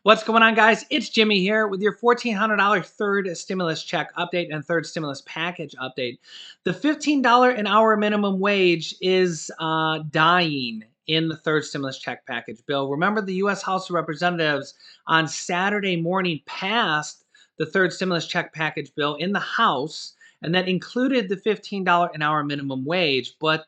What's going on, guys? It's Jimmy here with your $1,400 third stimulus check update and third stimulus package update. The $15 an hour minimum wage is dying in the third stimulus check package bill. Remember, the U.S. House of Representatives on Saturday morning passed the third stimulus check package bill in the House, and that included the $15 an hour minimum wage. But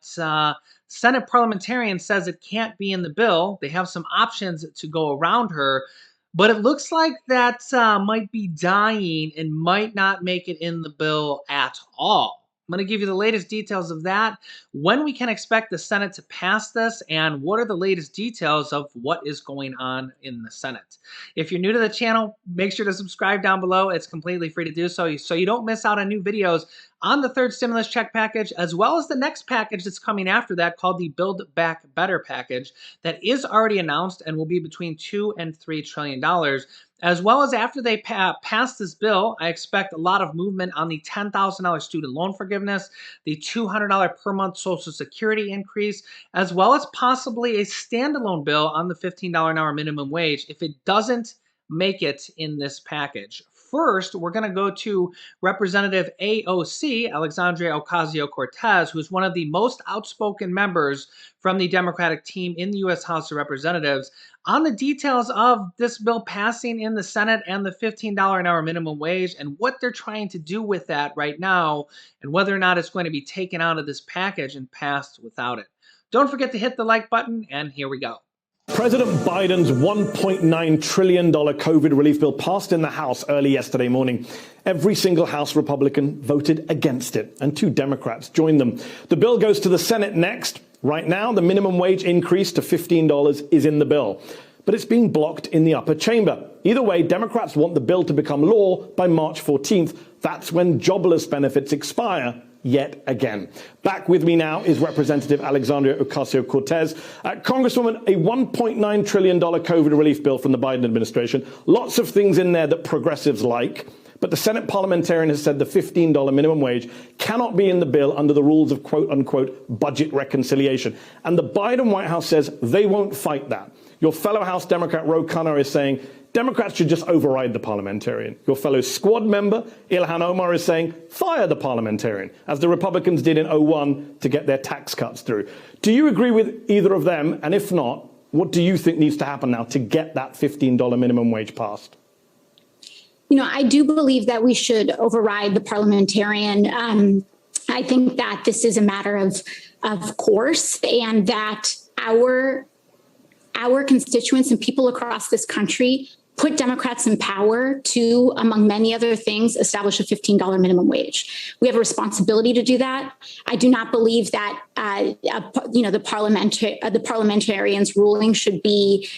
Senate parliamentarian says it can't be in the bill. They have some options to go around her. But it looks like that might be dying and might not make it in the bill at all. I'm going to give you the latest details of that, when we can expect the Senate to pass this, and what are the latest details of what is going on in the Senate. If you're new to the channel, make sure to subscribe down below. It's completely free to do so you don't miss out on new videos on the third stimulus check package, as well as the next package that's coming after that called the Build Back Better package that is already announced and will be between $2 and $3 trillion. As well as after they pass this bill, I expect a lot of movement on the $10,000 student loan forgiveness, the $200 per month Social Security increase, as well as possibly a standalone bill on the $15 an hour minimum wage if it doesn't make it in this package. First, we're going to go to Representative AOC, Alexandria Ocasio-Cortez, who's one of the most outspoken members from the Democratic team in the U.S. House of Representatives, on the details of this bill passing in the Senate and the $15 an hour minimum wage and what they're trying to do with that right now, and whether or not it's going to be taken out of this package and passed without it. Don't forget to hit the like button, and here we go. President Biden's $1.9 trillion COVID relief bill passed in the House early yesterday morning. Every single House Republican voted against it, and 2 Democrats joined them. The bill goes to the Senate next. Right now, the minimum wage increase to $15 is in the bill, but it's being blocked in the upper chamber. Either way, Democrats want the bill to become law by March 14th. That's when jobless benefits expire yet again. Back with me now is Representative Alexandria Ocasio-Cortez. Congresswoman, a $1.9 trillion COVID relief bill from the Biden administration. Lots of things in there that progressives like. But the Senate parliamentarian has said the $15 minimum wage cannot be in the bill under the rules of quote-unquote budget reconciliation. And the Biden White House says they won't fight that. Your fellow House Democrat Ro Khanna is saying Democrats should just override the parliamentarian. Your fellow squad member Ilhan Omar is saying fire the parliamentarian, as the Republicans did in 2001 to get their tax cuts through. Do you agree with either of them? And if not, what do you think needs to happen now to get that $15 minimum wage passed? You know, I do believe that we should override the parliamentarian. I think that this is a matter of course, and that our constituents and people across this country put Democrats in power to, among many other things, establish a $15 minimum wage. We have a responsibility to do that. I do not believe that the parliamentarians' ruling should be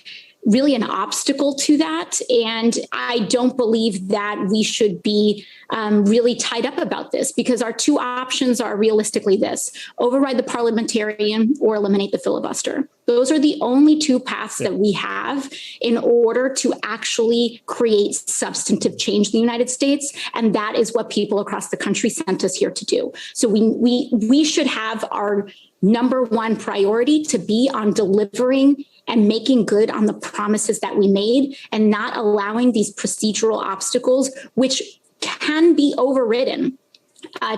really an obstacle to that. And I don't believe that we should be really tied up about this, because our 2 options are realistically this: override the parliamentarian or eliminate the filibuster. Those are the only 2 paths that we have in order to actually create substantive change in the United States. And that is what people across the country sent us here to do. So we should have our number 1 priority to be on delivering and making good on the promises that we made, and not allowing these procedural obstacles, which can be overridden,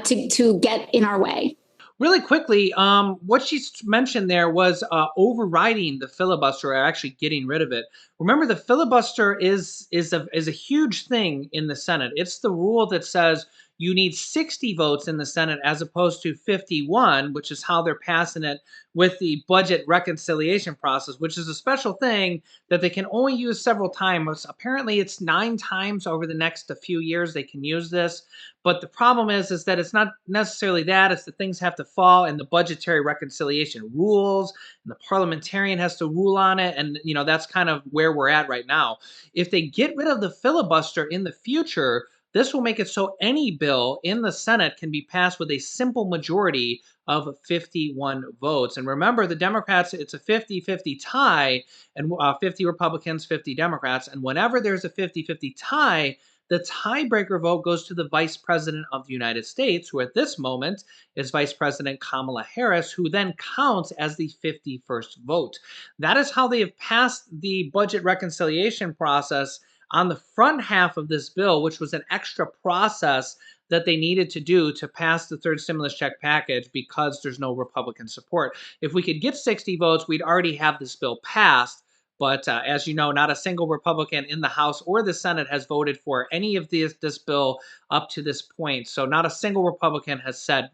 to get in our way. Really quickly, what she mentioned there was overriding the filibuster, or actually getting rid of it. Remember, the filibuster is a huge thing in the Senate. It's the rule that says you need 60 votes in the Senate as opposed to 51, which is how they're passing it with the budget reconciliation process, which is a special thing that they can only use several times. Apparently, it's 9 times over the next few years they can use this. But the problem is that it's not necessarily that. It's that things have to fall in the budgetary reconciliation rules, and the parliamentarian has to rule on it. And, you know, that's kind of where we're at right now. If they get rid of the filibuster in the future, this will make it so any bill in the Senate can be passed with a simple majority of 51 votes. And remember, the Democrats, it's a 50-50 tie, and 50 Republicans, 50 Democrats. And whenever there's a 50-50 tie, The tiebreaker vote goes to the Vice President of the United States, who at this moment is Vice President Kamala Harris, who then counts as the 51st vote. That is how they have passed the budget reconciliation process on the front half of this bill, which was an extra process that they needed to do to pass the third stimulus check package because there's no Republican support. If we could get 60 votes, we'd already have this bill passed. But as you know, not a single Republican in the House or the Senate has voted for any of this bill up to this point. So not a single Republican has said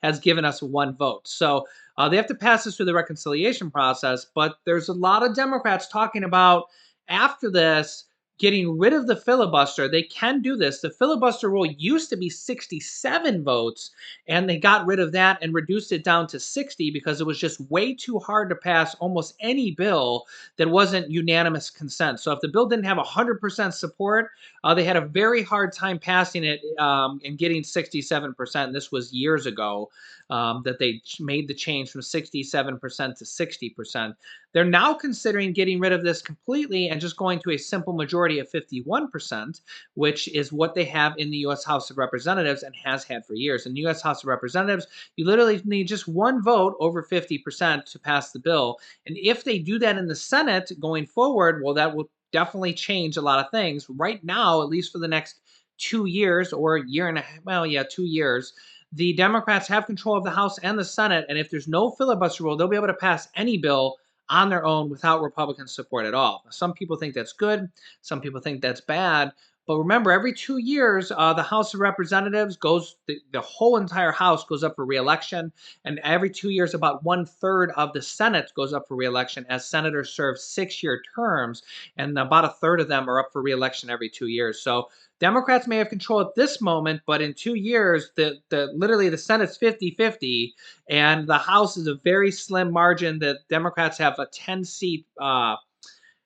has given us one vote. So they have to pass this through the reconciliation process. But there's a lot of Democrats talking about after this getting rid of the filibuster. They can do this. The filibuster rule used to be 67 votes, and they got rid of that and reduced it down to 60 because it was just way too hard to pass almost any bill that wasn't unanimous consent. So if the bill didn't have 100% support, they had a very hard time passing it and getting 67%. This was years ago that they made the change from 67% to 60%. They're now considering getting rid of this completely and just going to a simple majority of 51%, which is what they have in the U.S. House of Representatives and has had for years. In the U.S. House of Representatives, you literally need just one vote over 50% to pass the bill. And if they do that in the Senate going forward, well, that will definitely change a lot of things. Right now, at least for the next 2 years or a year and a half, well, yeah, 2 years, the Democrats have control of the House and the Senate. And if there's no filibuster rule, they'll be able to pass any bill on their own without Republican support at all. Some people think that's good. Some people think that's bad. But remember, every 2 years, the House of Representatives goes, the whole entire House goes up for re-election. And every 2 years, about 1/3 of the Senate goes up for re-election as senators serve 6-year terms. And about 1/3 of them are up for re-election every 2 years. So Democrats may have control at this moment, but in 2 years, literally the Senate's 50-50, and the House is a very slim margin that Democrats have a 10-seat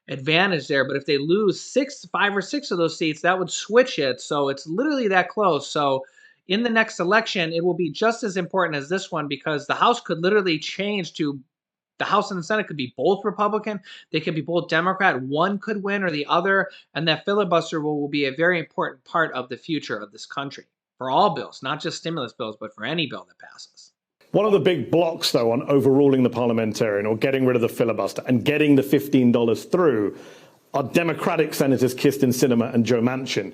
advantage there. But if they lose 5 or 6 of those seats, that would switch it. So it's literally that close. So in the next election, it will be just as important as this one because the House could literally change to the House and the Senate could be both Republican. They could be both Democrat. One could win or the other. And that filibuster will be a very important part of the future of this country for all bills, not just stimulus bills, but for any bill that passes. One of the big blocks, though, on overruling the parliamentarian or getting rid of the filibuster and getting the $15 through are Democratic Senators Kyrsten Sinema and Joe Manchin,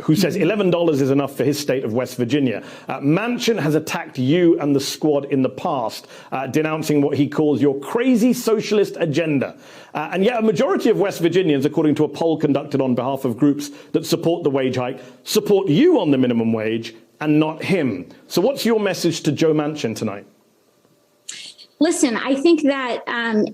who says $11 is enough for his state of West Virginia. Manchin has attacked you and the squad in the past, denouncing what he calls your crazy socialist agenda. And yet a majority of West Virginians, according to a poll conducted on behalf of groups that support the wage hike, support you on the minimum wage and not him. So what's your message to Joe Manchin tonight? Listen, I think that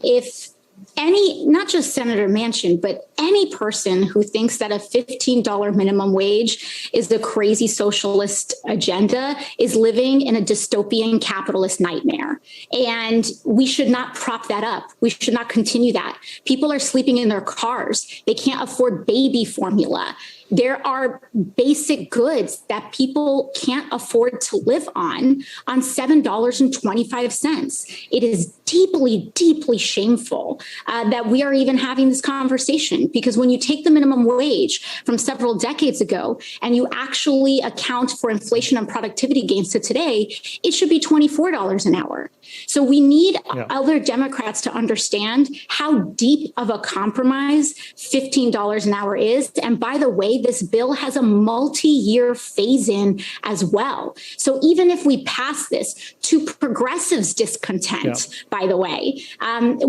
if not just Senator Manchin, but any person who thinks that a $15 minimum wage is the crazy socialist agenda is living in a dystopian capitalist nightmare. And we should not prop that up. We should not continue that. People are sleeping in their cars. They can't afford baby formula. There are basic goods that people can't afford to live on $7.25. It is deeply, deeply shameful that we are even having this conversation, because when you take the minimum wage from several decades ago and you actually account for inflation and productivity gains to today, it should be $24 an hour. So we need other Democrats to understand how deep of a compromise $15 an hour is. And by the way, this bill has a multi-year phase-in as well. So even if we pass this to progressives' discontent, by the way,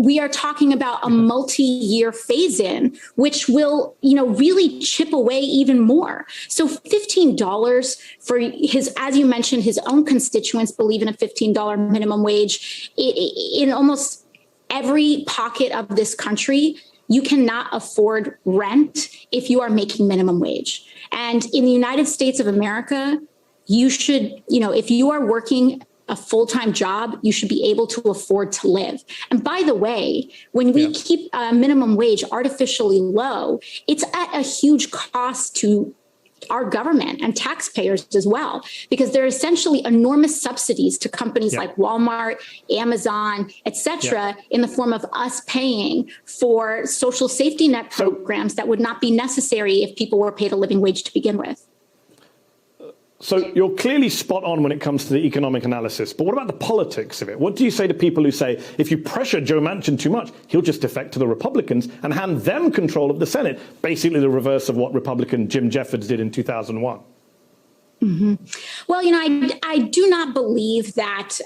we are talking about a multi-year phase-in, which will, really chip away even more. So $15 for his, as you mentioned, his own constituents believe in a $15 minimum wage. In almost every pocket of this country, you cannot afford rent if you are making minimum wage. And in the United States of America, you should, if you are working a full-time job, you should be able to afford to live. And by the way, when we keep minimum wage artificially low, it's at a huge cost to our government and taxpayers as well, because they're essentially enormous subsidies to companies like Walmart, Amazon, et cetera, in the form of us paying for social safety net programs that would not be necessary if people were paid a living wage to begin with. So you're clearly spot on when it comes to the economic analysis, but what about the politics of it? What do you say to people who say, if you pressure Joe Manchin too much, he'll just defect to the Republicans and hand them control of the Senate, basically the reverse of what Republican Jim Jeffords did in 2001? Mm-hmm. Well, I do not believe that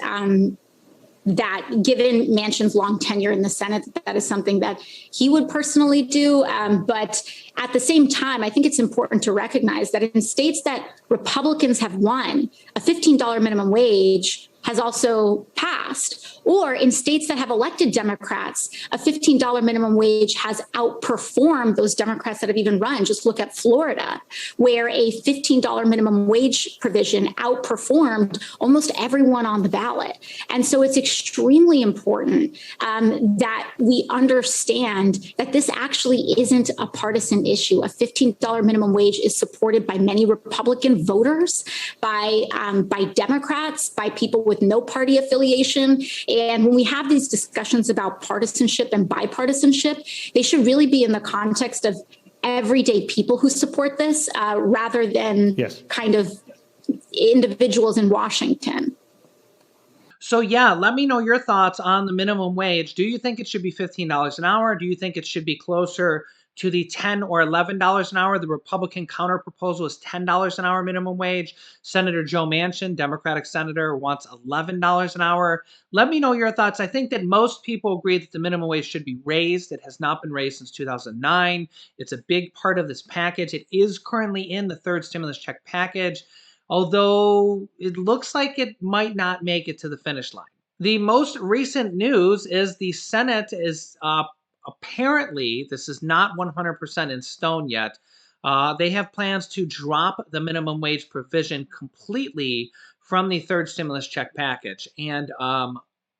that given Manchin's long tenure in the Senate, that is something that he would personally do. But at the same time, I think it's important to recognize that in states that Republicans have won, a $15 minimum wage has also passed. Or in states that have elected Democrats, a $15 minimum wage has outperformed those Democrats that have even run. Just look at Florida, where a $15 minimum wage provision outperformed almost everyone on the ballot. And so it's extremely important that we understand that this actually isn't a partisan issue. A $15 minimum wage is supported by many Republican voters, by Democrats, by people with no party affiliation. And when we have these discussions about partisanship and bipartisanship, they should really be in the context of everyday people who support this rather than kind of individuals in Washington. So yeah, let me know your thoughts on the minimum wage. Do you think it should be $15 an hour? Do you think it should be closer to the $10 or $11 an hour? The Republican counterproposal is $10 an hour minimum wage. Senator Joe Manchin, Democratic senator, wants $11 an hour. Let me know your thoughts. I think that most people agree that the minimum wage should be raised. It has not been raised since 2009. It's a big part of this package. It is currently in the third stimulus check package, although it looks like it might not make it to the finish line. The most recent news is the Senate is apparently, this is not 100% in stone yet. They have plans to drop the minimum wage provision completely from the third stimulus check package. And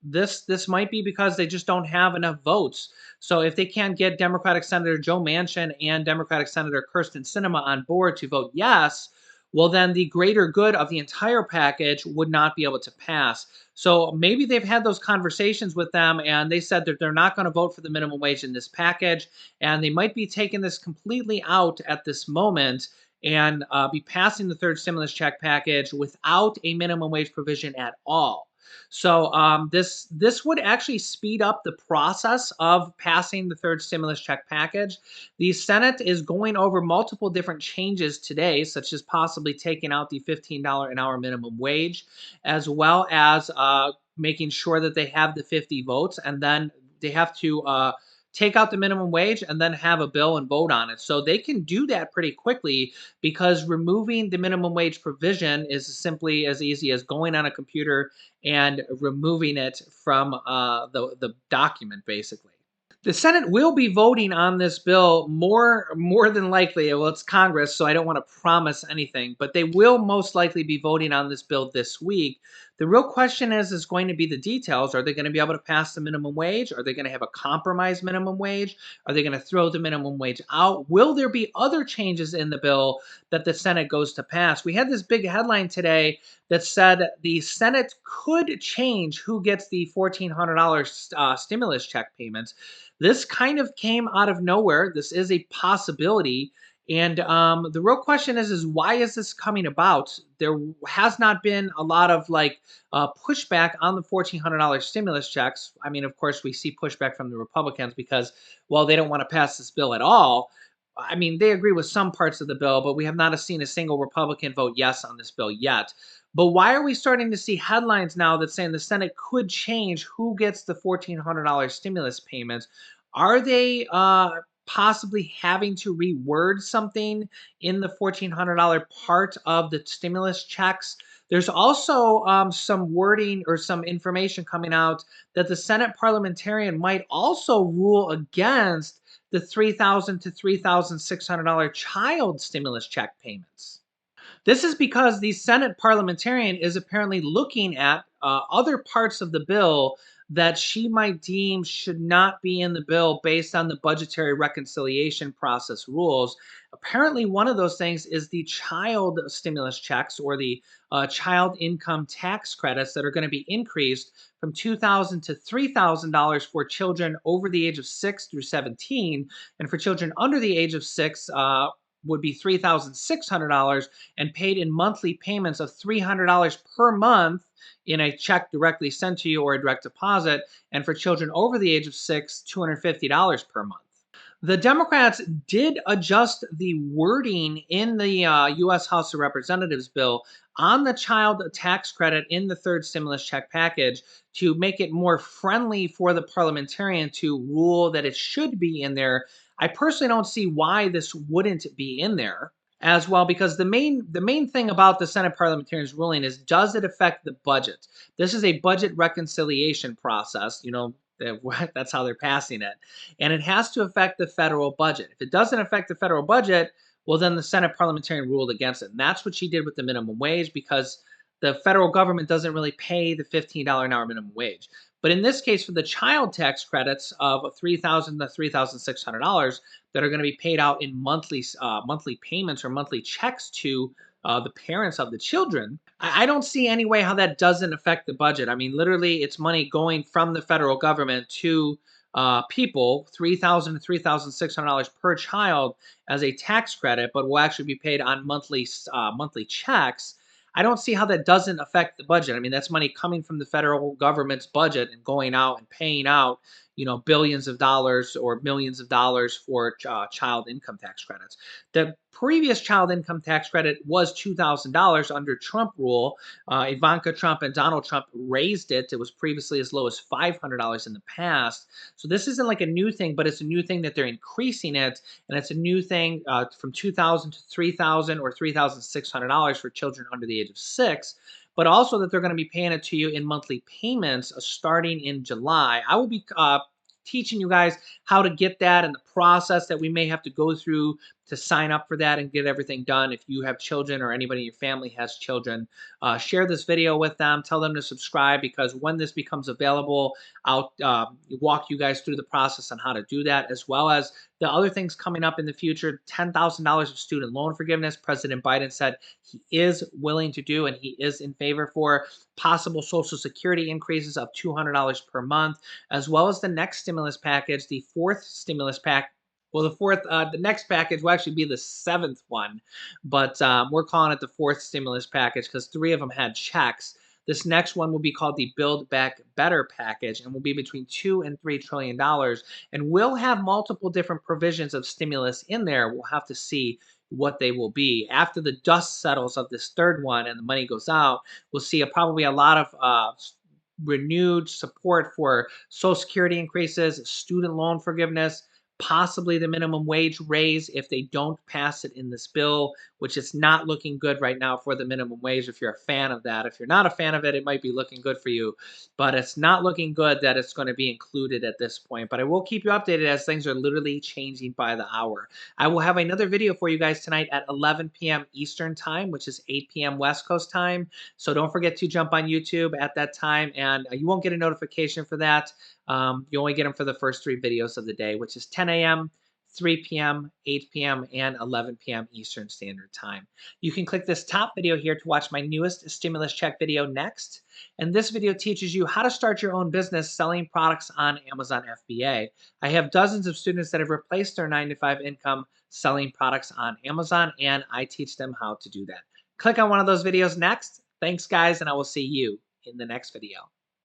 this might be because they just don't have enough votes. So if they can't get Democratic Senator Joe Manchin and Democratic Senator Kyrsten Sinema on board to vote yes, well, then the greater good of the entire package would not be able to pass. So maybe they've had those conversations with them and they said that they're not going to vote for the minimum wage in this package. And they might be taking this completely out at this moment and be passing the third stimulus check package without a minimum wage provision at all. So this would actually speed up the process of passing the third stimulus check package. The Senate is going over multiple different changes today, such as possibly taking out the $15 an hour minimum wage, as well as making sure that they have the 50 votes, and then they have to take out the minimum wage and then have a bill and vote on it. So they can do that pretty quickly because removing the minimum wage provision is simply as easy as going on a computer and removing it from the document, basically. The Senate will be voting on this bill more than likely. Well, it's Congress, so I don't want to promise anything, but they will most likely be voting on this bill this week. The real question is going to be the details. Are they going to be able to pass the minimum wage? Are they going to have a compromise minimum wage? Are they going to throw the minimum wage out? Will there be other changes in the bill that the Senate goes to pass? We had this big headline today that said the Senate could change who gets the $1,400 stimulus check payments. This kind of came out of nowhere. This is a possibility. And the real question is why is this coming about? There has not been a lot of pushback on the $1,400 stimulus checks. I mean, of course, we see pushback from the Republicans because, well, they don't want to pass this bill at all. I mean, they agree with some parts of the bill, but we have not seen a single Republican vote yes on this bill yet. But why are we starting to see headlines now that saying the Senate could change who gets the $1,400 stimulus payments? Are they possibly having to reword something in the $1,400 part of the stimulus checks? There's also some wording or some information coming out that the Senate parliamentarian might also rule against the $3,000 to $3,600 child stimulus check payments. This is because the Senate parliamentarian is apparently looking at other parts of the bill that she might deem should not be in the bill based on the budgetary reconciliation process rules. Apparently, one of those things is the child stimulus checks or the child income tax credits that are going to be increased from $2,000 to $3,000 for children over the age of 6 through 17, and for children under the age of 6 would be $3,600 and paid in monthly payments of $300 per month in a check directly sent to you or a direct deposit, and for children over the age of 6, $250 per month. The Democrats did adjust the wording in the U.S. House of Representatives bill on the child tax credit in the third stimulus check package to make it more friendly for the parliamentarian to rule that it should be in there. I personally don't see why this wouldn't be in there as well, because the main thing about the Senate parliamentarians ruling is, does it affect the budget? This is a budget reconciliation process, that's how they're passing it, and it has to affect the federal budget. If it doesn't affect the federal budget, well, then the Senate parliamentarian ruled against it, and that's what she did with the minimum wage, because the federal government doesn't really pay the $15 an hour minimum wage. But in this case, for the child tax credits of $3,000 to $3,600 that are going to be paid out in monthly payments or monthly checks to the parents of the children, I don't see any way how that doesn't affect the budget. I mean, literally, it's money going from the federal government to people, $3,000 to $3,600 per child as a tax credit, but will actually be paid on monthly checks. I don't see how that doesn't affect the budget. I mean, that's money coming from the federal government's budget and going out and paying out, billions of dollars or millions of dollars for child income tax credits. The previous child income tax credit was $2,000 under Trump rule. Ivanka Trump and Donald Trump raised it. It was previously as low as $500 in the past. So this isn't like a new thing, but it's a new thing that they're increasing it, and it's a new thing from $2,000 to $3,000 or $3,600 for children under the age of 6. But also that they're going to be paying it to you in monthly payments starting in July. I will be teaching you guys how to get that and the process that we may have to go through to sign up for that and get everything done. If you have children or anybody in your family has children, share this video with them. Tell them to subscribe, because when this becomes available, I'll walk you guys through the process on how to do that, as well as the other things coming up in the future. $10,000 of student loan forgiveness. President Biden said he is willing to do, and he is in favor for possible Social Security increases of $200 per month, as well as the next stimulus package, the fourth stimulus pack. Well, the next package will actually be the seventh one, but we're calling it the fourth stimulus package because 3 of them had checks. This next one will be called the Build Back Better package and will be between $2 and $3 trillion. And we'll have multiple different provisions of stimulus in there. We'll have to see what they will be. After the dust settles of this third one and the money goes out, we'll see probably a lot of renewed support for Social Security increases, student loan forgiveness, possibly the minimum wage raise if they don't pass it in this bill, which is not looking good right now for the minimum wage if you're a fan of that. If you're not a fan of it, it might be looking good for you, but it's not looking good that it's going to be included at this point. But I will keep you updated as things are literally changing by the hour. I will have another video for you guys tonight at 11 p.m. Eastern time, which is 8 p.m. West Coast time. So don't forget to jump on YouTube at that time, and you won't get a notification for that. You only get them for the first 3 videos of the day, which is 10 a.m., 3 p.m., 8 p.m., and 11 p.m. Eastern Standard Time. You can click this top video here to watch my newest stimulus check video next. And this video teaches you how to start your own business selling products on Amazon FBA. I have dozens of students that have replaced their 9-to-5 income selling products on Amazon, and I teach them how to do that. Click on one of those videos next. Thanks, guys, and I will see you in the next video.